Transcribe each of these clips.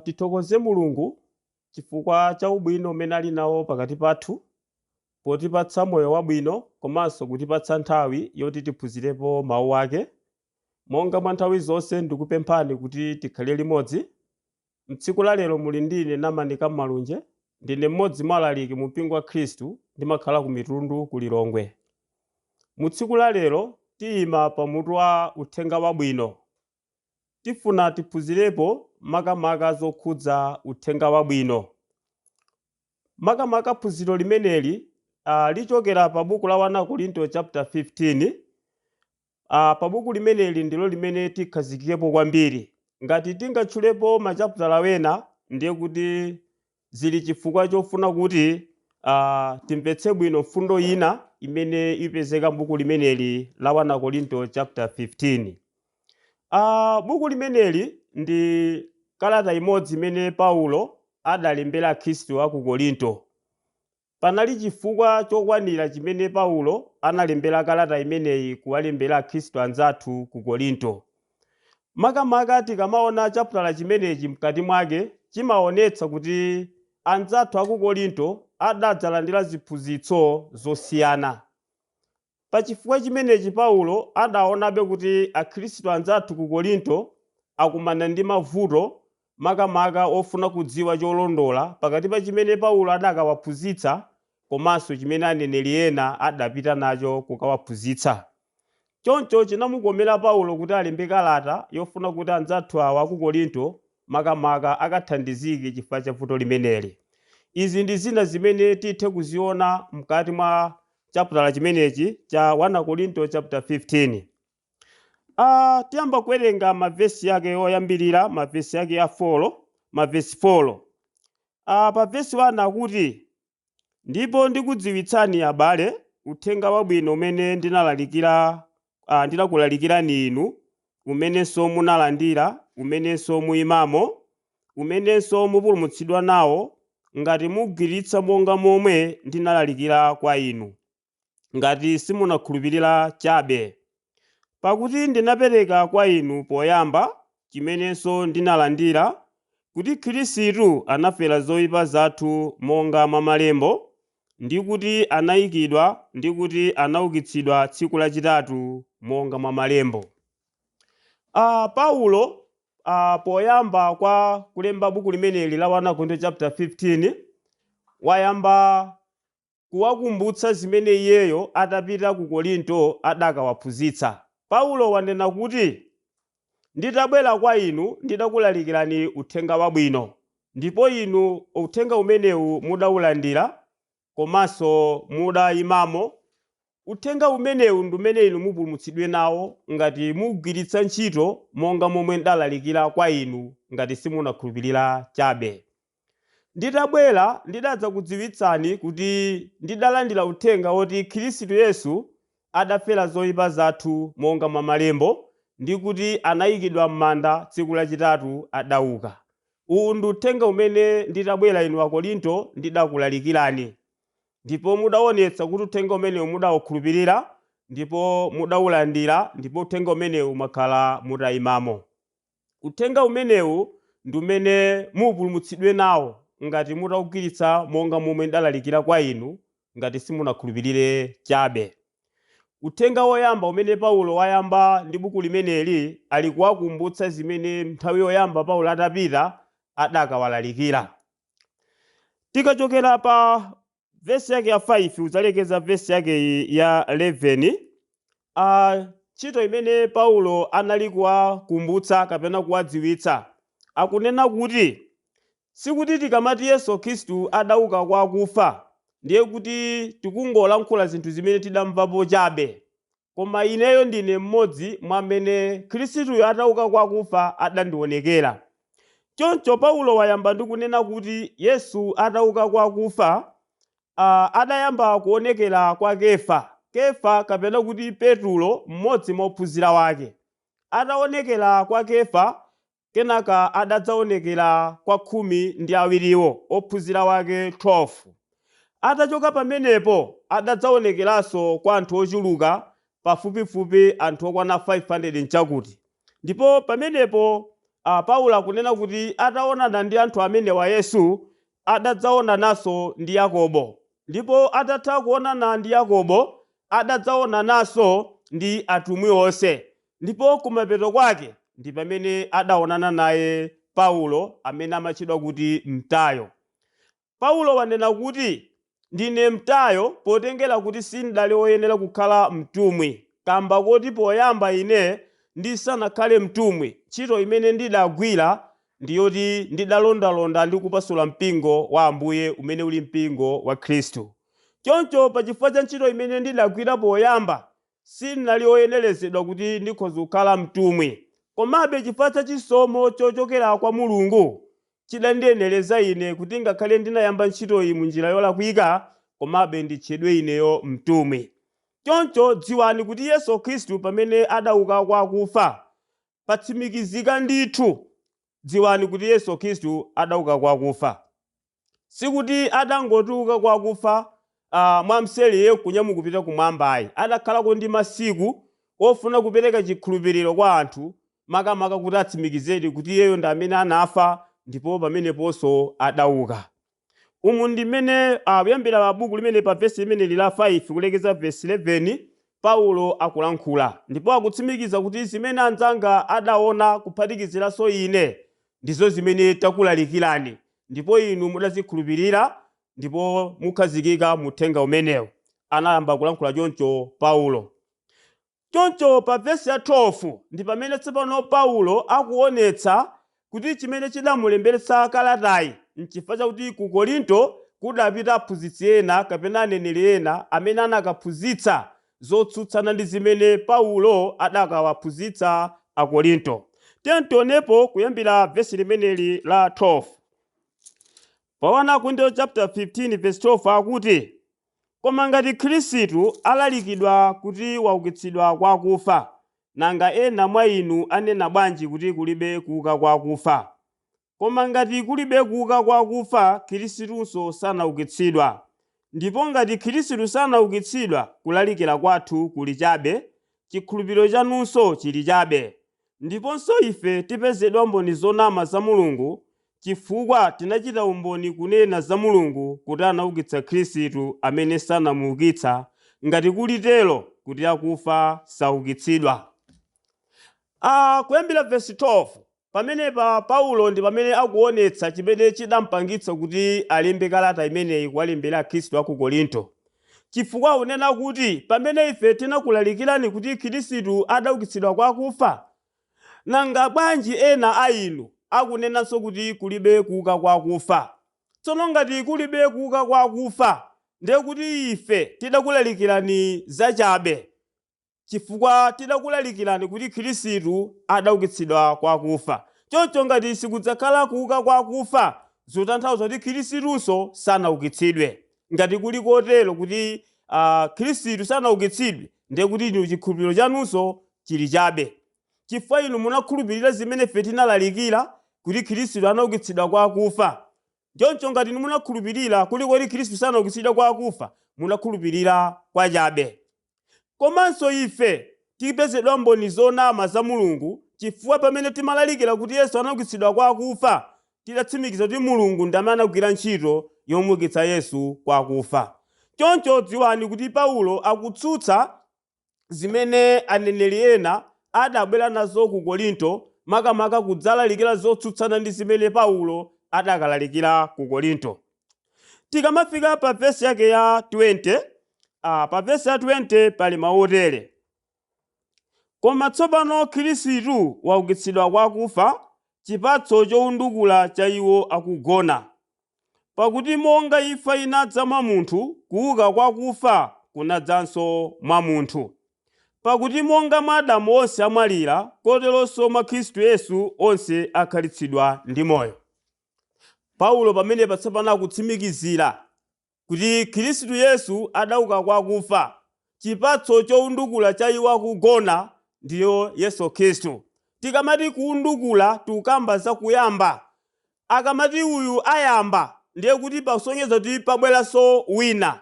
Tithokoze Mulungu chifukwa cha ubwino umene ali nawo pakati pathu, potipatsa moyo wabwino komanso kutipatsa nthawi yoti tiphunzirepo mawu ake. Monga mwa nthawi zonse ndikupemphani kuti tikhale limodzi. M'tsiku la lero muli ndine Namani Kammalunje, ndine mmodzi mwa alaliki mu mpingo wa Khristu, ndimakhala ku Mitundu ku Lilongwe. Mu tsiku la lero tiyima pamutu wa uthenga wabwino. Tifuna tiphunzirepo makamaka zokhudza uthenga wabwino. Makamaka phunziro limeneli lichokera pa buku la 1 Korinto chapter 15. Pa buku limeneli ndilo limene tikhazikikepo kwambiri. Ngati tingatchulepo machaputala wena ndiye kuti zili chifukwa chofuna kuti timvetse bwino mfundo ina imene ipezeka m'buku limeneli la 1 Korinto chapter 15. Buku limeneli ndi kalata imodzi imene Paulo adalembera Akhristu a ku Korinto. Panali chifukwa chokwanira chimene Paulo analembera kalata imeneyi kuwalembera Akhristu anzathu ku Korinto. Makamaka tikamaona chaputala chimenechi mkati mwake chimaonetsa kuti anzathu a ku Korinto adadzalandira ziphunzitso zosiyana. Pa chifukwa chimenechi Paulo adaonabe kuti Akhristu anzathu ku Korinto akumana ndi mavuto makamaka ofuna kudziwa cholondola pakati pa chimene Paulo adakawaphunzitsa komanso chimene aneneri ena adapita nacho kukawaphunzitsa. Choncho chinamukomera Paulo kuti alembe kalata yofuna kuti anzathu awa ku Korinto makamaka akathandizike chifukwa cha vuto limeneli. Izi ndi zina zimene tithe kuziona mkati mwa chaputala chimenechi cha 1 Korinto chapter 15. Tiyamba kuwerenga mavesi yake oyambirira, mavesi yake ya 4, mavesi 4. Pa vesi 1 akuti, ndipo ndikudziwitsani abale uthenga wabwino umene ndinakulalikirani inu, umenenso munalandira, umenenso muyimamo, umenenso mupulumutsidwa nawo, ngati mugwiritsa monga momwe ndinalalikira kwa inu, ngati simunakhulupirira chabe. Pakuti ndinapereka kwa inu poyamba chimenenso ndinalandira, kuti Khristu anafera zoyipa zathu monga mwa malembo, ndi kuti anayikidwa ndi kuti anaukitsidwa tsiku lachitatu monga mwa malembo. Paulo poyamba kwa kulemba buku limeneli la 1 Korinto chapter 15 wayamba kuwakumbutsa zimene iyeyo atapita ku Korinto adakawaphunzitsa. Paulo wanena kuti nditabwera kwa inu ndidakulalikirani uthenga wabwino, ndipo inu uthenga umenewu mudawulandira komanso mudayimamo. Uthenga umenewu ndi umene inu mupulumutsidwe nawo ngati mugwiritsa ntchito monga momwe ndalalikira kwa inu, ngati simunakhulupirira chabe. Nditabwera ndidadza kudziwitsani kuti ndidalandira uthenga woti Khristu Yesu adafera zoyipa zathu monga mwa malembo, ndi kuti anayikidwa m'manda tsiku lachitatu adauka. Uwu ndi uthenga umene nditabwera inu Akorinto ndidakulalikirani, ndipo mudaonetsa kuti uthenga umenewu mudawukhulupirira ndipo mudawulandira, ndipo uthenga umenewu mwakhala mutayimamo. Uthenga umenewu ndi umene mupulumutsidwe nawo ngati mutawugwiritsa monga momwe ndalalikira kwa inu, ngati simunakhulupirire chabe. Uthenga woyamba umene Paulo wayamba ndi buku limeneli ali kuwakumbutsa zimene nthawi yoyamba Paulo atapita adakawalalikira. Tikachokera pa vesi yake ya 5 uzalekeza vesi yake ya 11, ntchito imene Paulo anali kuwakumbutsa kapena kuwadziwitsa akunena kuti sikuti tikamati Yesu Khristu adauka kwa akufa ndiye kuti tikungolankhula zinthu zimene tidamvapo chabe, koma ineyo ndine mmodzi mwa amene Khristuyo atauka kwa akufa adandionekera. Choncho Paulo wayamba ndi kunena kuti Yesu atauka kwa akufa adayamba kuonekera kwa Kefa kapena kuti Petulo, mmodzi mwa ophunzira wake. Ataonekera kwa Kefa, kenaka adadzaonekera kwa 12 ophunzira wake 12. Atachoka pamenepo adadzaonekeranso kwa anthu ochuluka, pafupifupi anthu okwana 500 nchakuti. Ndipo pamenepo Paulo akunena kuti ataonana ndi anthu amene wa Yesu adadzaonananso ndi Yakobo, ndipo atatha kuonana ndi Yakobo adadzaonananso ndi atumwi onse, ndipo kumapeto kwake ndi pamene adaonana naye Paulo amene amatchedwa kuti mtayo. Paulo wanena kuti ndine mtayo potengera kuti sindali woyenera kukhala mtumwi, kamba kuti poyamba ine ndisanakhale mtumwi, ntchito imene ndidagwira ndiyoti ndidalondalonda ndi kupasula mpingo wa Ambuye umene uli mpingo wa Khristu. Choncho pa chifukwa cha ntchito imene ndidagwira poyamba sindali woyenerezedwa kuti ndikhoza kukhala mtumwi, komabe chifukwa cha chisomo chochokera kwa Mulungu chidandiyenereza ine kuti ngakhale ndinayamba ntchito iyi mu njira yolakwika, komabe nditchedwe ineyo mtumwi. Choncho dziwani kuti Yesu Khristu pamene adauka kwa akufa patsimikizika ndithu. Dziwani kuti Yesu Khristu adauka kwa akufa, sikuti adangotuka kwa akufa mwamseriye kunyamukupita kumwambayi. Adakhalako ndi masiku ofuna kupereka chikhulupiriro kwa anthu, makamaka kuti atsimikizedi kuti iyeyo ndi amene anafa ndipo pameneponso adauka. Umu ndimene kuyambira pa buku limene pa vesi limene lila 5 kulekeza vesi 11 Paulo akulankhula, ndipo akutsimikiza kuti zimene anzanga adaona kuphatikiziranso ine ndizo zimene takulalikirani, ndipo inu mudazikhulupirira ndipo mukhazikika mu uthenga umenewu. Anayamba kulankhula choncho Paulo. Choncho pa vesi ya 12 ndi pamene tsopano Paulo akuonetsa kuti chimene chidamulemberetsa kalatayi n'chifukwa chakuti ku Korinto kudapita aphunzitsi ena kapena aneneri ena amene anakaphunzitsa zotsutsana ndi zimene Paulo adakawaphunzitsa a Korinto. Tionepo kuyambira vesi limeneli la 12. Pawana Korinto chapter 15 verse 12 akuti, koma ngati Khristu alalikidwa kuti waukitsidwa kwa akufa, nanga ena mwa inu anena bwanji kuti kulibe kuuka kwa akufa? Koma ngati kulibe kuuka kwa akufa, Khristuso sanaukitsidwa. Ndipo ngati Khristu sanaukitsidwa, kulalikira kwathu kuli chabe, chikhulupiriro chanunso chili chabe. Ndiponso ife tipezedwa mboni zonama za Mulungu, chifukwa tinachita umboni kunena za Mulungu kuti anaukitsa Khristu amene sanamuukitsa, ngati kulitero kuti akufa saukitsidwa. Kuyambira verse 12 pamenepa Paulo ndi pamene akuonetsa chimene chidampangitsa kuti alembe kalata imeneyi kuwalembera Khristu a ku Korinto. Chifukwa unena kuti pamene ife tinakulalikirani kuti Khristu adaukitsidwa kwa akufa, nanga bwanji ena a inu akunenanso kuti kulibe kuuka kwa akufa? Tsono ngati kulibe kuuka kwa akufa, ndiye kuti ife tidakulalikirani zachabe, chifukwa tidakulalikirani kuti Khristu adaukitsidwa kwa akufa. Choncho ngati sikudzakhala kuuka kwa akufa, zotanthauza kuti Khristuso sanaukitsidwe. Ngati kuli kotero kuti Khristu sanaukitsidwe, ndiye kuti inu chikhulupiriro chanunso chili chabe, chifukwa inu munakhulupirira zimene ife tinalalikira kuti Khristu anaukitsidwa kwa akufa. Choncho ngati munakhulupirira kuti Khristu sanaukitsidwa kwa akufa, munakhulupirira kwa chabe. Komanso ife tipezedwa mboni zonama za Mulungu, chifukwa pamene timalalikira kuti Yesu anaukitsidwa kwa akufa, tidatsimikiza kuti Mulungu ndi amene anagwira ntchito yomuukitsa Yesu kwa akufa. Choncho dziwani kuti Paulo akutsutsa zimene aneneri ena adabwera nazo ku Korinto, makamaka kudzalalikira zotsutsana ndi zimene Paulo adakalalikira ku Korinto. Tikamafika pa vesi yake ya 20, pa vesi ya 20 pali maotere, koma tsopano Khristu waukitsidwa kwa akufa, chipatso chowundukula cha iwo akugona. Pakuti monga imfa inadza mwa munthu, kuuka kwa akufa kunadzanso mwa munthu. Pakuti monga mwa Adamu onse amwalira, koteronso mwa Khristu Yesu onse akhalitsidwa ndi moyo. Paulo pamene patsopano akutsimikizira kuti Khristu Yesu adauka kwa akufa, chipatso chowundukula cha iwo akugona ndiyo Yesu Khristu. Tikamati kuwundukula tukamba za kuyamba, akamati uyu ayamba, ndiye kuti pasonyeza kuti pabweranso wina.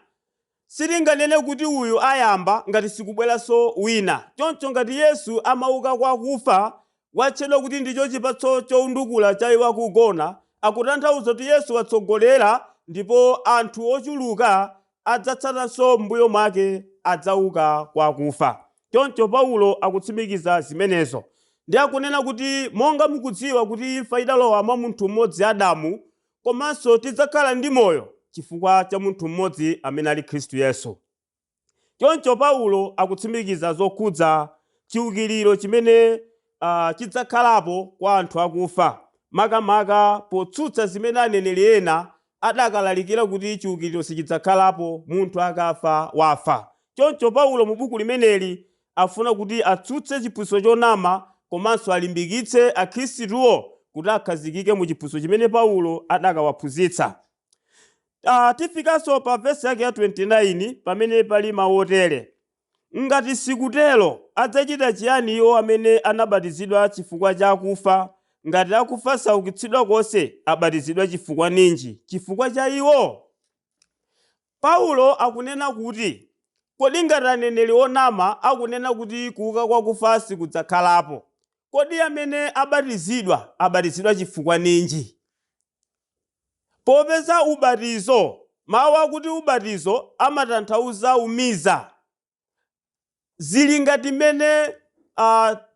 Sitinganene kuti uyu ayamba ngati sikubweranso wina. Choncho ngati Yesu amauka kwa akufa, watchedwa kuti ndicho chipatso chowundukula cha iwo akugona, akutanthauza kuti Yesu watsogolera ndipo anthu ochuluka adzatsatanso mbuyo mwake, adzauka kwa akufa. Choncho Paulo akutsimikiza zimenezo ndi akunena kuti monga mukudziwa kuti imfa idalowa mwa munthu mmodzi Adamu, komanso tidzakhala ndi moyo chifukwa cha munthu mmodzi amene ali Khristu Yesu. Choncho Paulo akutsimikiza zokhudza chiukiriro chimene chidzakhalapo kwa anthu akufa, makamaka potsutsa zimene aneneri ena adakalalikira kuti chiukiriro sichidzakhalapo, munthu akafa wafa. Choncho Paulo mu buku limeneli afuna kuti atsutse chiphunzitso chonama komanso alimbikitse akhristuwo kuti akhazikike mu chiphunzitso chimene Paulo adakawaphunzitsa. Tifikanso pa vesi yake ya 29 pamene pali mawu otere: ngati sikutero adzachita chiyani iwo amene anabatizidwa chifukwa cha akufa? Ngati akufa saukitsidwa konse, abatizidwa chifukwa ninji? Chifukwa cha iwo? Paulo akunena kuti kodi ngati aneneri onama akunena kuti kuuka kwa akufa sikudzakhalapo, kodi amene abatizidwa chifukwa ninji? Popeza ubatizo, mawu akuti ubatizo amatanthauza umiza. Zili ngati mene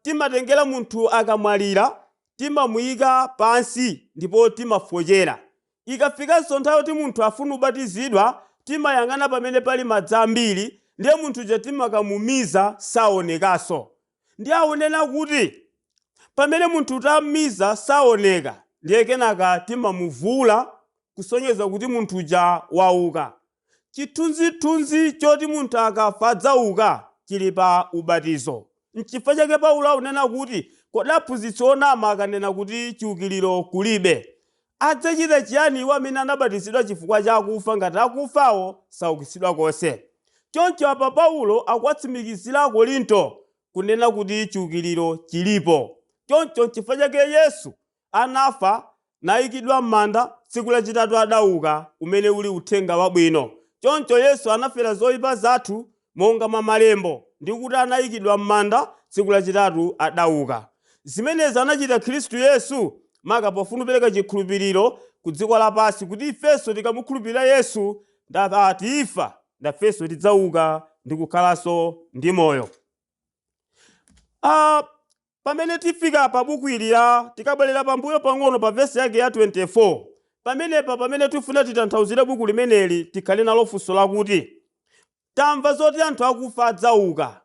timatengera munthu akamwalira, timamuyika pansi ndipo timafochera. Ikafikanso nthawi kuti munthu afuna ubatizidwa, timayang'ana pamene pali madzi ambiri, ndiye munthu uja timakamumiza saonekanso. Ndi akunena kuti pamene munthu tamumiza saoneka, ndiye kenaka timamuvula kusonyeza kuti munthu uja wauka. Chithunzithunzi choti munthu akafa adzauka chili pa ubatizo. N'chifukwa chake Paulo akunena kuti kodi aphunzitsi onama akanena kuti chiukiriro kulibe, adzachita chiyani iwo amene anabatizidwa chifukwa cha akufa ngati akufawo saukitsidwa konse? Choncho apa Paulo akuwatsimikizira Akorinto kunena kuti chiukiriro chilipo. Choncho n'chifukwa chake Yesu anafa nayikidwa m'manda, tsiku lachitatu adauka, umene uli uthenga wabwino. Choncho Yesu anafera zoyipa zathu monga mwa malembo, ndi kuti anayikidwa m'manda, tsiku lachitatu adauka. Zimenezi anachita Khristu Yesu maka pofuna kupereka chikhulupiriro ku dziko lapansi, kuti ifenso tikamukhulupirira Yesu tifa ndafenso tidzauka ndi kukhalanso ndi moyo. Pamene tifika pa buku ili tikabwerera pambuyo pang'ono pa vesi yake ya 24, pamene tifuna titanthauzire buku limeneli, tikhale nalo funso lakuti tamva zoti anthu akufa adzauka,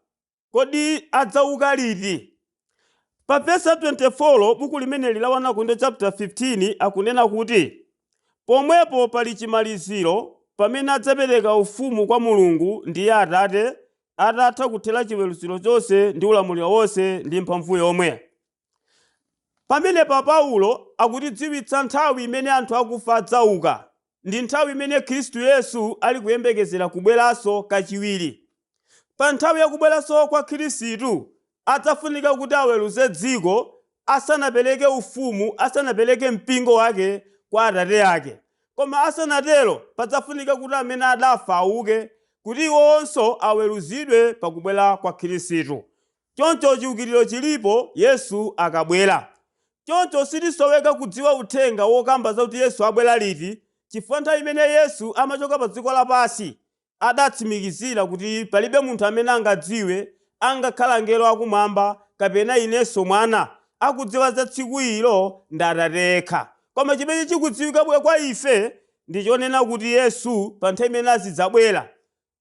kodi adzauka liti? Pa vesi ya 24 buku limeneli la 1 Korinto chapter 15 akunena kuti pomwepo pali chimaliziro pamene adzapereka ufumu kwa Mulungu ndiye Atate, atatha kuthera chiweruziro chonse ndi ulamuliro wonse ndi mphamvu yomwe. Pamene pa Paulo akutidziwitsa nthawi imene anthu akufa adzauka, ndi nthawi imene Khristu Yesu ali kuyembekezera kubweranso kachiwiri. Pa nthawi ya kubweranso kwa Khristu adzafunika kuti aweruze dziko asanapereke ufumu, asanapereke mpingo wake kwa Atate ake. Koma asanatero padzafunika kuti amene adafa auke, kuti iwonso aweruzidwe pakubwera kwa Khristu. Choncho chiukiriro chilipo Yesu akabwera. Choncho sitisoweka kudziwa uthenga wokamba zakuti Yesu abwera liti, chifukwa nthawi imene Yesu amachoka pa dziko lapansi adatsimikizira kuti palibe munthu amene angadziwe, angakhala angelo akumwamba kapena inenso mwana, akudziwa za tsiku ilo ndi Atate yekha. Koma chimene chikudziwika bwe kwa ife ndi chonena kuti Yesu pa nthawi imene azidzabwera,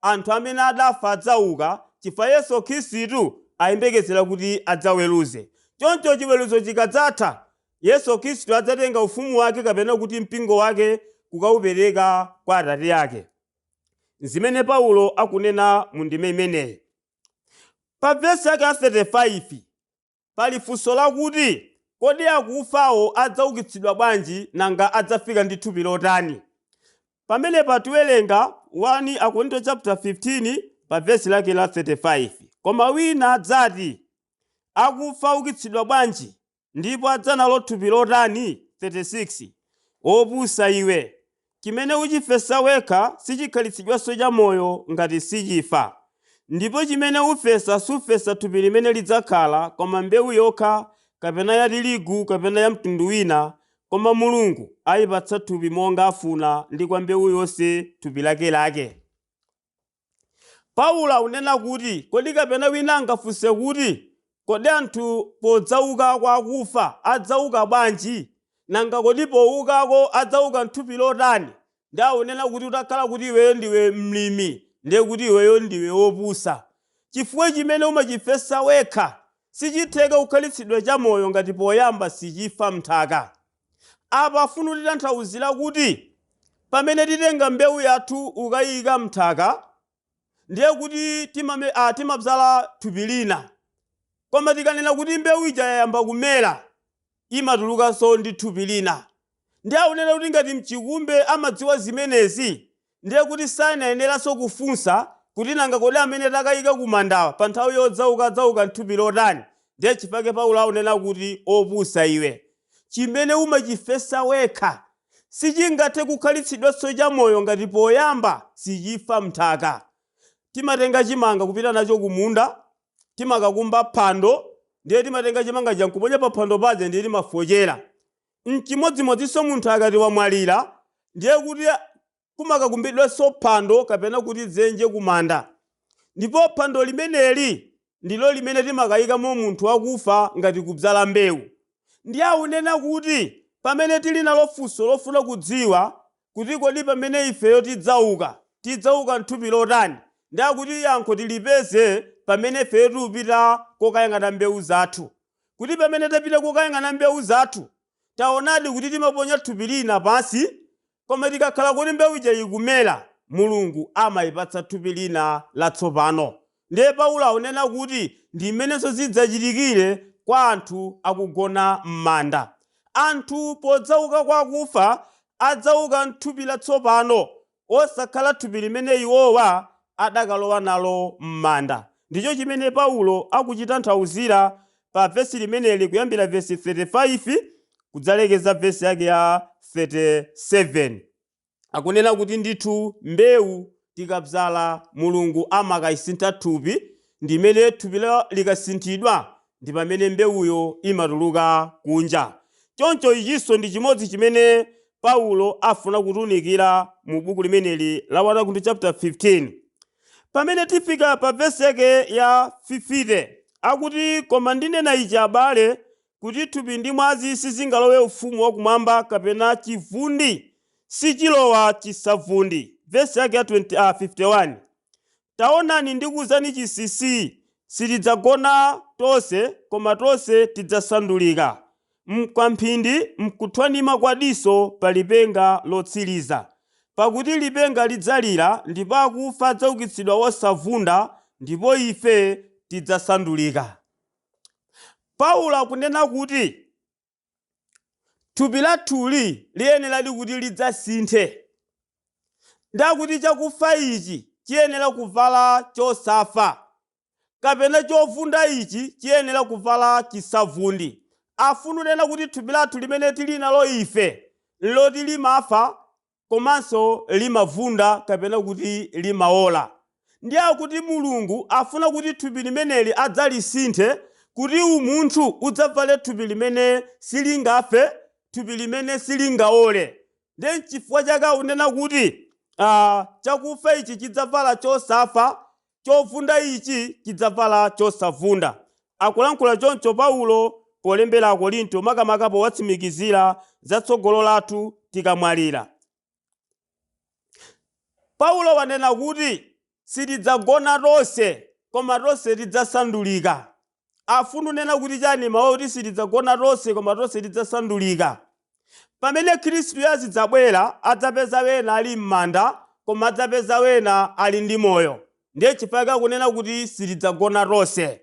anthu amene adafa adzauka, chifukwa Yesu Khristu ayembekezera kuti adzaweruze. Choncho chiweruzo chikadzatha, Yesu Khristu adzatenga ufumu wake kapena kuti mpingo wake kukaupereka kwa Atate ake. Zimene Paulo akunena mu ndime imeneyi. Pa vesi yake ya 35 pali funso lakuti kodi akufawo adzaukitsidwa bwanji nanga adzafika ndi thupi lotani? Pamene patiwerenga 1 Korinto chapter 15 pa vesi lake la 35, koma wina adzati akufa aukitsidwa bwanji ndipo adzanalo thupi lotani? 36, opusa iwe, chimene uchifesa wekha sichikhalitsidwanso cha moyo ngati sichifa. Ndipo chimene ufesa sufesa thupi limene lidzakhala, koma mbewu yokha kapena ya tirigu kapena ya mtundu wina, koma Mulungu ayipatsa thupi monga afuna ndi kwa mbewu yonse thupi lake. Paulo akunena kuti kodi kapena wina angafunse kuti kodi anthu podzauka kwa akufa adzauka bwanji, nanga kodi poukako adzauka m'thupi lotani? Ndi akunena kuti utakhala kuti iweyo ndiwe mlimi ndiye kuti iweyo ndiwe wopusa. Chifukwa chimene umachifesa wekha sichitheka kukhalitsidwa chamoyo ngati poyamba sichifa m'nthaka. Apa afuna kutanthauzira kuti pamene titenga mbewu yathu ukayika m'nthaka ndiye kuti timabzala thupi lina, koma tikanena kuti mbewu ija yayamba kumera imatulukanso ndi thupi lina. Ndiye akunena kuti ngati mchikumbe amadziwa zimenezi ndiye kuti sanayeneranso kufunsa kuti nanga kodi amene takayika kumandawa pa nthawi yodzauka m'thupi lotani. Ndiye chifukwa Paulo akunena kuti opusa iwe, chimene umachifesa wekha sichingathe kukhalitsidwanso chamoyo ngati poyamba sichifa m'nthaka. Timatenga chimanga kupita nacho kumunda, timakakumba phwando, ndiye timatenga chimanga chankuponya pa phwando paja ndiye timafochera. Mchimodzimodzinso munthu akati wamwalira ndiye kuti kumakakumbidwanso phwando kapena kuti dzenje kumanda. Ndipo phwando limeneli ndilo limene timakayikamo munthu wakufa ngati kubzala mbewu. Ndiye akunena kuti pamene tili nalo funso lofuna kudziwa kuti kodi pamene ifeyo tidzauka m'thupi lotani, ndiye akuti yankho tilipeze pamene ifeyo tikupita kokayang'ana mbewu zathu. Kuti pamene tapita kokayang'ana mbewu zathu taonadi kuti timaponya thupi lina pansi, koma tikakhala kuti mbewu ija ikumera Mulungu amayipatsa thupi lina latsopano. Ndiye Paulo akunena kuti ndi imenenso zidzachitikire kwa anthu akugona m'manda. Anthu podzauka kwa akufa adzauka m'thupi latsopano, osakhala thupi limene iwowa adakalowa nalo m'manda. Ndicho chimene Paulo akuchitanthauzira pa vesi limeneli kuyambira vesi 35 kudzalekeza vesi yake ya 37. Akunena kuti ndithu mbewu tikabzala Mulungu amakayisintha thupi, ndimene thupi likasinthidwa ndi pamene mbewuyo imatuluka kunja. Choncho ichinso ndi chimodzi chimene Paulo afuna kutiunikira mu buku limeneli la 1 Korinto chapter 15. Pamene tifika pa vesi yake ya 50 akuti koma ndinena ichi abale kuti thupi ndi mwazi sizingalowe ufumu wakumwamba kapena chivundi sichilowa chisavundi. Vesi yake ya 51 taonani ndikuwuzani chinsinsi sitidzagona tonse koma tonse tidzasandulika mkwamphindi mkuthwanima kwa diso pa lipenga lotsiriza. Pakuti lipenga lidzalira ndipo akufa adzaukitsidwa osavunda ndipo ife tidzasandulika. Paulo akunena kuti thupi lathuli liyenera kuti lidzasinthe. Ndakuti chakufa ichi chiyenera kuvala chosafa, kapena chovunda ichi chiyenera kuvala chisavundi. Afuna kunena kuti thupi lathu limene tili nalo ife loti limafa komanso limavunda kapena kuti limaola. Ndiye akuti Mulungu afuna kuti thupi limeneli adzalisinthe kuti umunthu udzavale thupi limene silingafe, thupi limene silingaole. Ndiye chifukwa chake akunena kuti chakufa ichi chidzavala chosafa, chovunda ichi chidzavala chosavunda. Akulankhula choncho Paulo polembera Akorinto makamaka powatsimikizira zatsogolo lathu tikamwalira. Paulo wanena kuti sitidzagona tonse koma tonse tidzasandulika. Afuna kunena kuti chani mawu kuti sitidzagona tonse koma tonse tidzasandulika? Pamene Khristu azidzabwera adzapeza wena ali m'manda koma adzapeza wena ali ndi moyo. Ndiye chifukwa kunena kuti sitidzagona tonse.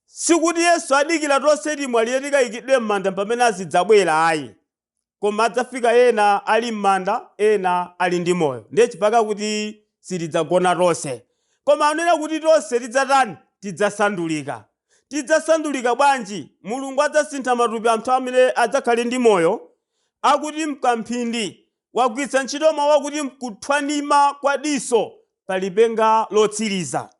Sikuti Yesu adikira tonse timwalire tikayikidwe m'manda pamene azidzabwera ayi, koma adzafika ena ali m'manda ena ali ndi moyo. Ndiye chifukwa kuti sitidzagona tonse. Koma anena kuti tonse tidzatani? Tidzasandulika. Tidzasandulika bwanji? Mulungu adzasintha matupi anthu amene adzakhale ndi moyo. Akuti mkamphindi wagwiritsa ntchito mawu akuti mkuthwanima kwa diso pa lipenga lotsiriza.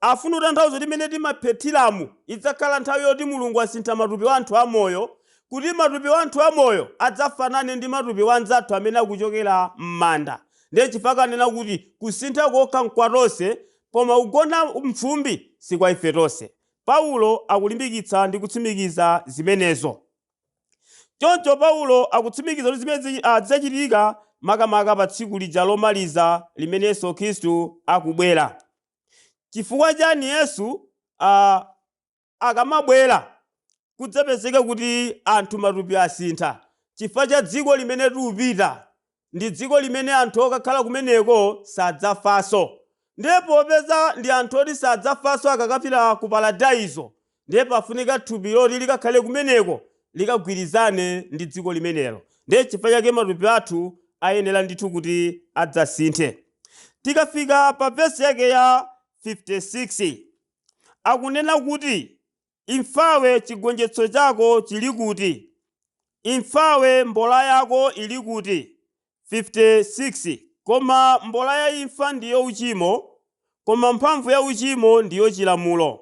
afuna kutanthauza limene timaphethiramu idzakhala nthawi yoti Mulungu asintha matupi wa anthu amoyo, kuti matupi wa anthu amoyo adzafanane ndi matupi wa anzathu amene akuchokera m'manda. Ndiye chifukwa anena kuti kusintha kokha nkwatonse, koma kugona mfumbi si kwa ife tonse. Paulo akulimbikitsa ndi kutsimikiza zimenezo. Choncho Paulo akutsimikiza kuti zimene zidzachitika makamaka pa tsiku lija lomaliza limene Yesu Khristu akubwera. Chifukwa chani Yesu akamabwera kudzapezeka kuti anthu matupi asintha? Chifukwa cha dziko limene tikupita ndi dziko limene anthu okakhala kumeneko sadzafanso. Ndiye popeza ndi anthu oti sadzafanso akakapita ku paradaizo, ndiye pafunika thupi loti likakhale kumeneko likagwirizane ndi dziko limenelo. Ndiye chifukwa chake matupi athu ayenera ndithu kuti adzasinthe. Tikafika pa vesi yake ya 56 akunena kuti imfawe chigonjetso chako chili kuti, imfawe mbola yako ili kuti. 56 koma mbola ya imfa ndiyo uchimo, koma mphamvu ya uchimo ndiyo chilamulo.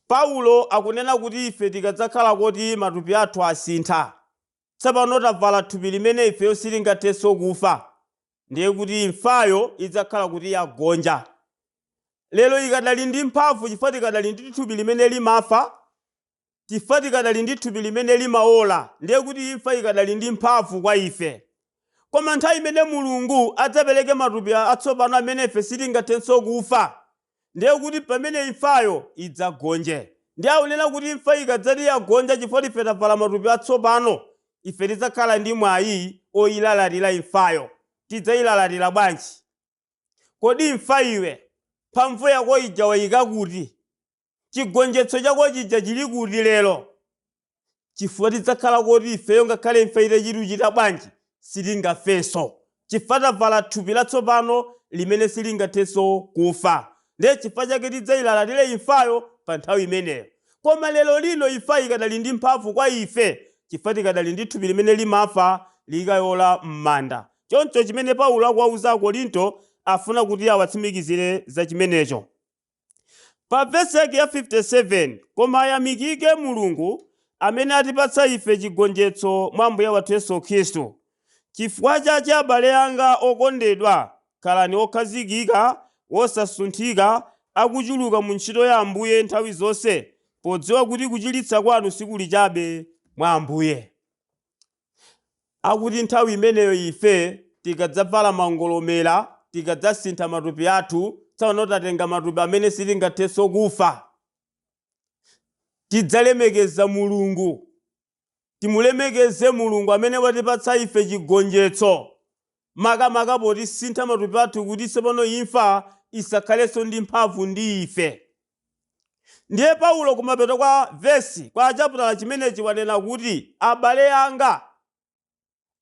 Paulo akunena kuti ife tikadzakhala kuti matupi athu asintha, tsopano tavala thupi limene ifeyo silingathenso kufa, ndiye kuti imfayo idzakhala kuti yagonja. Lero ikadali ndi mphamvu chifukwa tikadali ndi thupi limene limafa, chifukwa tikadali ndi thupi limene limaola, ndiye kuti imfa ikadali ndi mphamvu kwa ife. Koma nthawi imene Mulungu adzapereke matupi atsopano amene ife sitingathenso kufa, ndiye kuti pamene imfayo idzagonje. Ndiye akunena kuti imfa ikadzati yagonja chifukwa ife tavala matupi atsopano, ife tidzakhala ndi mwayi oyilalatira imfayo. Tidzayilalatira bwanji? Kodi imfa iwe mphamvu yako ija wayika kuti? Chigonjetso chako chija chili kuti lero? Chifukwa tidzakhala kuti ifeyo ngakhale imfa itachita bwanji sitingafenso, chifukwa tavala thupi latsopano limene silingathenso kufa. Ndiye chifukwa chake tidzayilalatire imfayo pa nthawi imeneyo. Koma lero lino imfa ikadali ndi mphamvu kwa ife, chifukwa tikadali ndi thupi limene limafa likayola m'manda. Choncho chimene Paulo akuwauza Akorinto afuna kuti awatsimikizire za chimenecho. Pa vesi yake ya 57 koma ayamikike Mulungu amene atipatsa ife chigonjetso mwa Ambuye wathu Yesu Khristu. Chifukwa chache abale anga okondedwa, khalani okhazikika, osasunthika, akuchuluka mu ntchito ya Ambuye nthawi zonse, podziwa kuti kuchiritsa kwanu sikuli chabe mwa Ambuye. Akuti nthawi imeneyo ife tikadzavala mangolomera, tikadzasintha matupi athu, tsopano tatenga matupi amene sitingathenso kufa, tidzalemekeza Mulungu. Timulemekeze Mulungu amene watipatsa ife chigonjetso, makamaka potisintha matupi athu kuti tsopano imfa isakhalenso ndi mphamvu ndi ife. Ndiye Paulo kumapeto kwa vesi kwa chaputala chimenechi wanena kuti abale anga,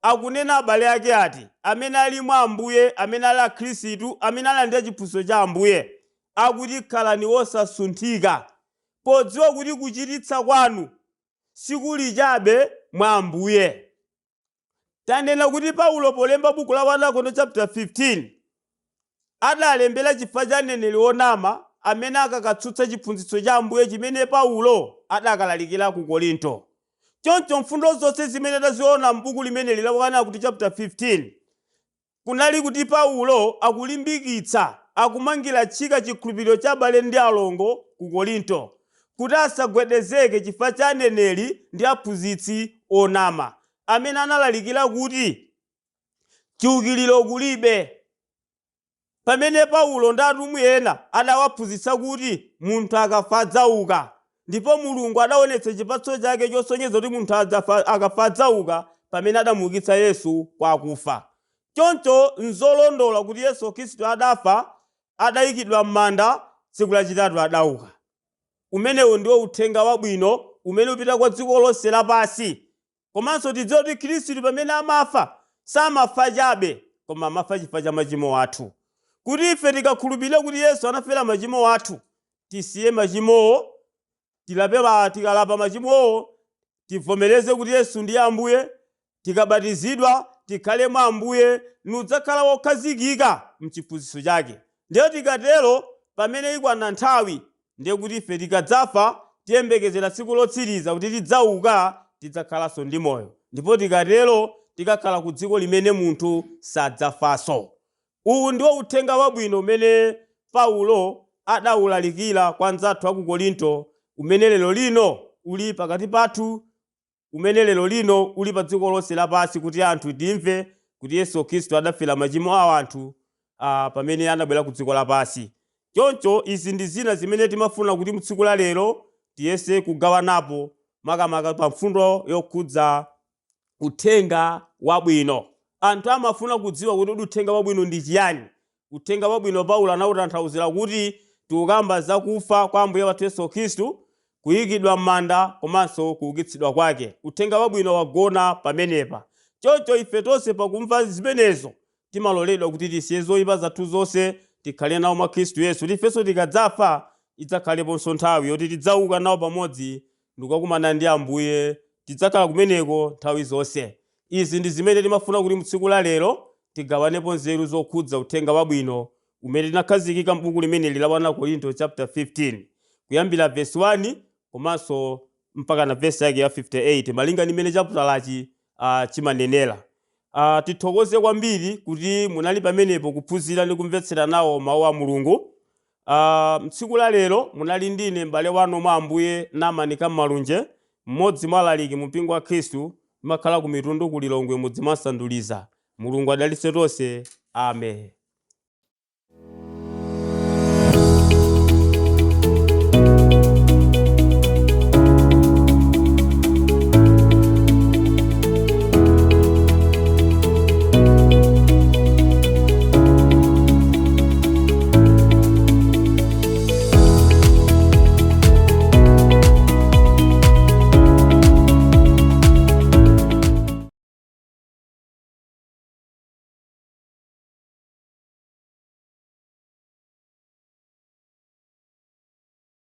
akunena abale ake ati amene ali mwa Ambuye, amene ali Akhristu, amene alandira chiphunzitso cha Ambuye, akuti khalani osasunthika, podziwa kuti kuchiritsa kwanu sikuli chabe mwa Ambuye. Tanena kuti Paulo polemba buku la 1 Akorinto chapter 15 adalembera chifukwa cha mneneri wonama amene akakatsutsa chiphunzitso cha Ambuye chimene Paulo adakalalikira ku Korinto. Choncho mfundo zonse zimene taziona m'buku limeneli la 1 Akorinto chapter 15 kunali kuti Paulo akulimbikitsa, akumangira tchika chikhulupiriro cha abale ndi alongo ku Korinto kuti asagwedezeke chifukwa cha aneneri ndi aphunzitsi onama amene analalikira kuti chiukiliro kulibe. Pamene Paulo ndi atumwi ena adawaphunzitsa kuti munthu akafa adzauka, ndipo Mulungu adaonetsa chipatso chake chosonyeza kuti munthu akafa adzauka pamene adamuukitsa Yesu kwa akufa. Choncho nzolondola kuti Yesu Khristu adafa, adayikidwa m'manda, tsiku lachitatu adauka. Umenewo ndiwo uthenga wabwino umene upita kwa dziko lonse lapansi. Komanso tidziwe kuti Khristu pamene amafa samafa chabe, koma amafa chifukwa cha machimo athu. Kuti ife tikakhulupirira kuti Yesu anafera machimo athu, tisiye machimowo, tikalapa machimowo, tivomereze kuti Yesu ndiye Ambuye, tikabatizidwa, tikhale mwa Ambuye, nudzakhala wokhazikika mchiphunzitso chake. Ndiyo tikatero pamene ikwana nthawi ndiye kuti ife tikadzafa tiyembekezera tsiku lotsiriza kuti tidzauka tidzakhalanso ndi moyo, ndipo tikatero tikakhala ku dziko limene munthu sadzafanso. Uwu ndiwo uthenga wabwino umene Paulo adawulalikira kwa anzathu a ku Korinto, umene lero lino uli pakati pathu, umene lero lino uli pa dziko lonse lapansi, kuti anthu timve kuti Yesu Khristu adafera machimo a anthu pamene anabwera ku dziko lapansi. Choncho izi ndi zina zimene timafuna kuti mtsiku la lero tiyese kugawanapo, makamaka pa mfundo yokhudza uthenga wabwino. Anthu amafuna kudziwa kuti uthenga wabwino ndi chiyani. Uthenga wabwino Paulo anawutanthauzira kuti tikukamba za kufa kwa Ambuye wathu Yesu Khristu, kuyikidwa m'manda komanso kuukitsidwa kwake. Uthenga wabwino wagona pamenepa. Choncho ife tonse pakumva zimenezo timaloledwa kuti tisiye zoyipa zathu zonse, tikhale nawo mwa Khristu Yesu, kuti ifenso tikadzafa idzakhaleponso nthawi yoti tidzauka nawo pamodzi ndikukakumana ndi Ambuye, tidzakhala kumeneko nthawi zonse. Izi ndi zimene timafuna kuti mtsiku la lero tigawanepo nzeru zokhudza uthenga wabwino umene tinakhazikika m'buku limene la 1 Korinto chapter 15 kuyambira verse 1 komanso mpaka na verse yake ya 58 malinga ndi imene chaputalachi chimanenera. Tithokoze kwambiri kuti munali pamenepo kuphunzira ndi kumvetsera nawo mawu a Mulungu. Mtsiku la lero munali ndine m'bale wanu mwa Ambuye Namani Kammalunje, mmodzi mwa alaliki mu mpingo wa Khristu, makhala ku Mitundu ku Lilongwe mudzi mwa Sanduliza. Mulungu adalitse tonse. Amen.